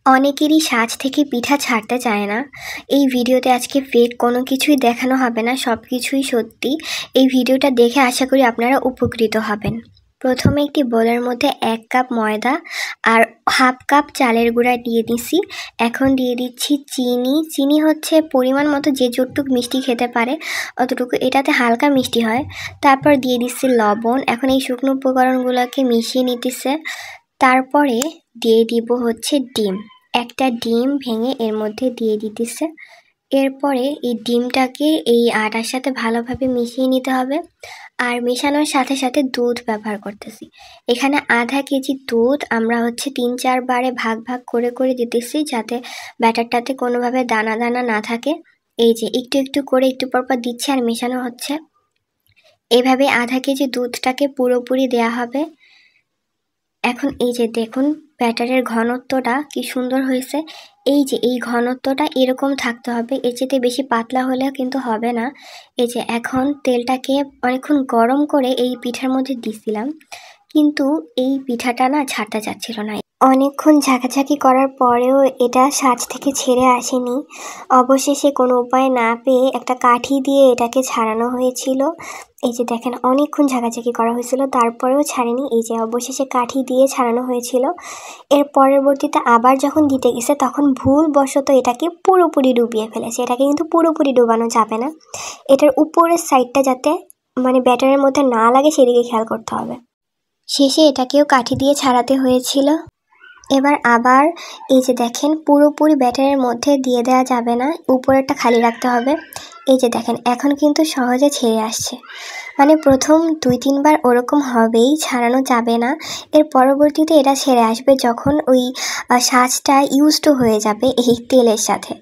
অনেকেরই সাজ থেকে পিঠা ছাড়তে চায় না। এই ভিডিওতে আজকে ফেক কোনো কিছুই দেখানো হবে না, সব কিছুই সত্যি। এই ভিডিওটা দেখে আশা করি আপনারা উপকৃত হবেন। প্রথমে একটি বোলের মধ্যে 1 কাপ ময়দা আর হাফ কাপ চালের গুঁড়া দিয়ে দিছি। এখন দিয়ে দিচ্ছি চিনি। চিনি হচ্ছে পরিমাণ মতো, যে যতটুকু মিষ্টি খেতে পারে অতটুকু, এটাতে হালকা মিষ্টি হয়। তারপর দিয়ে দিচ্ছি লবণ। এখন এই শুকনো উপকরণগুলোকে মিশিয়ে নিতেছে। তারপরে দিয়ে দিব হচ্ছে ডিম। একটা ডিম ভেঙে এর মধ্যে দিয়ে দিতেছে। এরপরে এই ডিমটাকে এই আটার সাথে ভালোভাবে মিশিয়ে নিতে হবে। আর মেশানোর সাথে সাথে দুধ ব্যবহার করতেছি। এখানে আধা কেজি দুধ আমরা হচ্ছে 3-4 বারে ভাগ ভাগ করে করে দিতেছি, যাতে ব্যাটারটাতে কোনোভাবে দানা দানা না থাকে। এই যে একটু একটু করে একটু পরপর দিচ্ছে আর মেশানো হচ্ছে। এভাবে আধা কেজি দুধটাকে পুরোপুরি দেয়া হবে। এখন এই যে দেখুন ব্যাটারের ঘনত্বটা কি সুন্দর হয়েছে। এই যে এই ঘনত্বটা এরকম থাকতে হবে, এর চেয়ে বেশি পাতলা হলেও কিন্তু হবে না। এই যে এখন তেলটাকে অনেকক্ষণ গরম করে এই পিঠার মধ্যে দিছিলাম, কিন্তু এই পিঠাটা না ছাড়তে চাচ্ছিল না। অনেকক্ষণ ঝাঁকাঝাঁকি করার পরেও এটা সাজ থেকে ছেড়ে আসেনি। অবশেষে কোনো উপায় না পেয়ে একটা কাঠি দিয়ে এটাকে ছাড়ানো হয়েছিল। এই যে দেখেন অনেকক্ষণ ঝাঁকাঝাঁকি করা হয়েছিল, তারপরেও ছাড়েনি। এই যে অবশেষে কাঠি দিয়ে ছাড়ানো হয়েছিল। এর পরবর্তীতে আবার যখন দিতে গেছে তখন ভুলবশত এটাকে পুরোপুরি ডুবিয়ে ফেলেছে। এটাকে কিন্তু পুরোপুরি ডুবানো যাবে না, এটার উপরের সাইডটা যাতে ব্যাটারের মধ্যে না লাগে সেদিকে খেয়াল করতে হবে। শেষে এটাকেও কাঠি দিয়ে ছাড়াতে হয়েছিল। এবার আবার এই যে দেখেন পুরোপুরি ব্যাটারের মধ্যে দিয়ে দেওয়া যাবে না, উপরেরটা খালি রাখতে হবে। এই যে দেখেন এখন কিন্তু সহজে ছেড়ে আসছে। প্রথম 2-3 বার ওরকম হবেই, ছাড়ানো যাবে না। এর পরবর্তীতে এটা ছেড়ে আসবে যখন ওই সাজটা ইউজড হয়ে যাবে এই তেলের সাথে।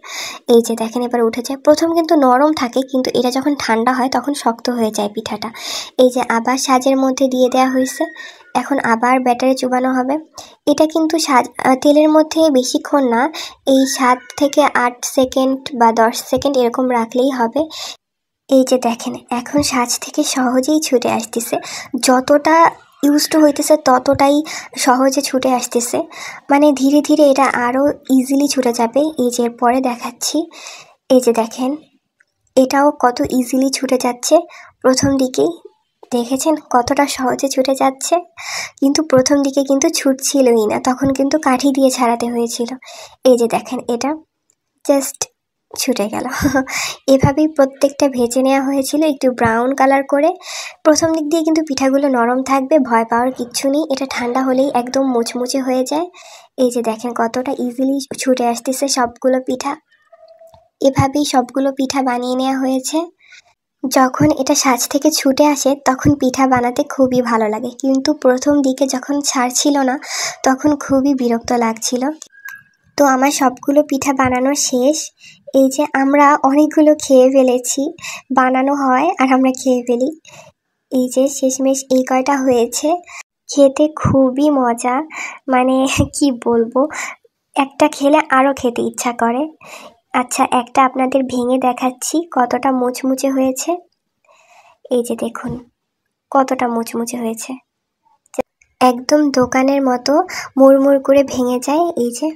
এই যে দেখেন এবার উঠেছে। প্রথম কিন্তু নরম থাকে, কিন্তু এটা যখন ঠান্ডা হয় তখন শক্ত হয়ে যায় পিঠাটা। এই যে আবার সাজের মধ্যে দিয়ে দেওয়া হয়েছে। এখন আবার ব্যাটারে চুবানো হবে। এটা কিন্তু তেলের মধ্যে বেশিক্ষণ না, এই 7 থেকে 8 সেকেন্ড বা 10 সেকেন্ড এরকম রাখলেই হবে। এই যে দেখেন এখন সাজ থেকে সহজেই ছুটে আসতেছে। যতটা ইউজড হইতেছে ততটাই সহজে ছুটে আসতেছে। ধীরে ধীরে এটা আরও ইজিলি ছুটে যাবে। এই যে পরে দেখাচ্ছি। এই যে দেখেন এটাও কত ইজিলি ছুটে যাচ্ছে। প্রথম দিকেই দেখেছেন কতটা সহজে ছুটে যাচ্ছে, কিন্তু প্রথম দিকে কিন্তু ছুটছিলই না, তখন কিন্তু কাঠি দিয়ে ছাড়াতে হয়েছিল। এই যে দেখেন এটা জাস্ট ছুটে গেল। এভাবেই প্রত্যেকটা ভেজে নেওয়া হয়েছিল একটু ব্রাউন কালার করে। প্রথম দিক দিয়ে কিন্তু পিঠাগুলো নরম থাকবে, ভয় পাওয়ার কিচ্ছু নেই। এটা ঠান্ডা হলেই একদম মুচমুচে হয়ে যায়। এই যে দেখেন কতটা ইজিলি ছুটে আসতেছে সবগুলো পিঠা। এভাবেই সবগুলো পিঠা বানিয়ে নেওয়া হয়েছে। যখন এটা সাজ থেকে ছুটে আসে তখন পিঠা বানাতে খুবই ভালো লাগে, কিন্তু প্রথম দিকে যখন ছাড়ছিল না তখন খুবই বিরক্ত লাগছিল। তো আমার সবগুলো পিঠা বানানো শেষ। এই যে আমরা অনেকগুলো খেয়ে ফেলেছি, বানানো হয় আর আমরা খেয়ে ফেলি। এই যে শেষমেশ এই কয়টা হয়েছে। খেতে খুবই মজা, কি বলবো, একটা খেলে আরও খেতে ইচ্ছা করে। আচ্ছা একটা আপনাদের ভেঙে দেখাচ্ছি কতটা মুচমুচে হয়েছে। এই যে দেখুন কতটা মুচমুচে হয়েছে, একদম দোকানের মতো মুড়মুড় করে ভেঙে যায়। এই যে